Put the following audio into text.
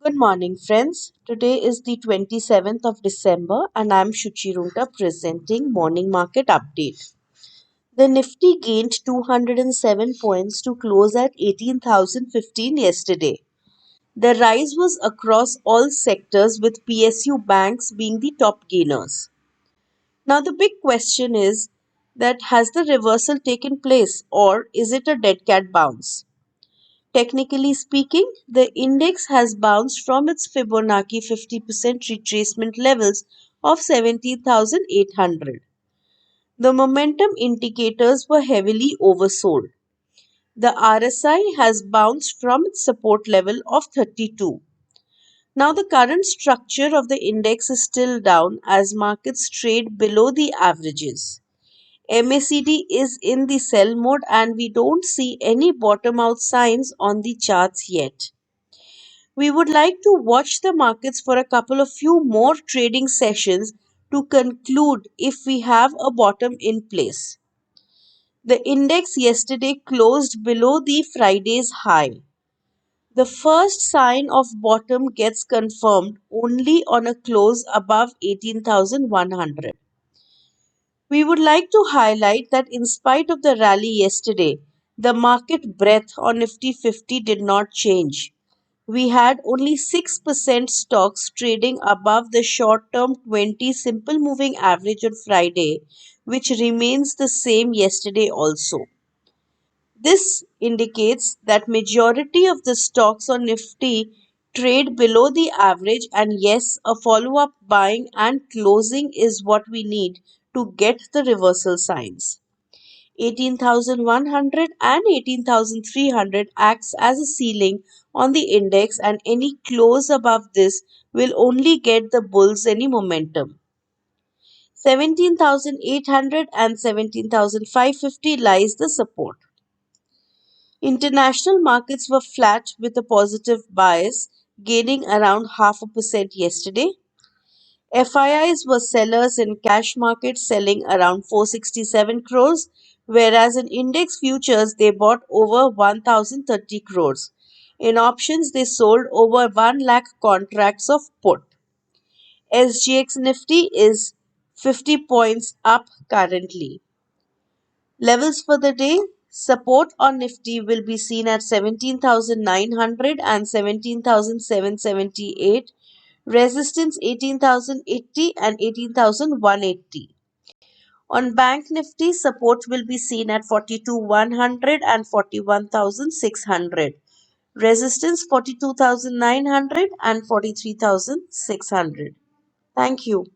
Good morning, friends. Today is the 27th of December, and I'm Shuchirunta presenting Morning Market Update. The Nifty gained 207 points to close at 18,015 yesterday. The rise was across all sectors, with PSU banks being the top gainers. Now, the big question is that has the reversal taken place, or is it a dead cat bounce? Technically speaking, the index has bounced from its Fibonacci 50% retracement levels of 17,800. The momentum indicators were heavily oversold. The RSI has bounced from its support level of 32. Now, the current structure of the index is still down as markets trade below the averages. MACD is in the sell mode and we don't see any bottom out signs on the charts yet. We would like to watch the markets for a couple of few more trading sessions to conclude if we have a bottom in place. The index yesterday closed below the Friday's high. The first sign of bottom gets confirmed only on a close above 18,100. We would like to highlight that in spite of the rally yesterday, the market breadth on Nifty 50 did not change. We had only 6% stocks trading above the short-term 20 simple moving average on Friday, which remains the same yesterday also. This indicates that majority of the stocks on Nifty trade below the average, and yes, a follow-up buying and closing is what we need to get the reversal signs. 18,100 and 18,300 acts as a ceiling on the index, and any close above this will only get the bulls any momentum. 17,800 and 17,550 lies the support. International markets were flat with a positive bias, gaining around 0.5% yesterday. FIIs were sellers in cash markets, selling around 467 crores, whereas in index futures they bought over 1030 crores. In options they sold over 1 lakh contracts of put. SGX Nifty is 50 points up currently. Levels for the day: support on Nifty will be seen at 17,900 and 17,778. Resistance 18,080 and 18,180. On Bank Nifty, support will be seen at 42,100 and 41,600. Resistance 42,900 and 43,600. Thank you.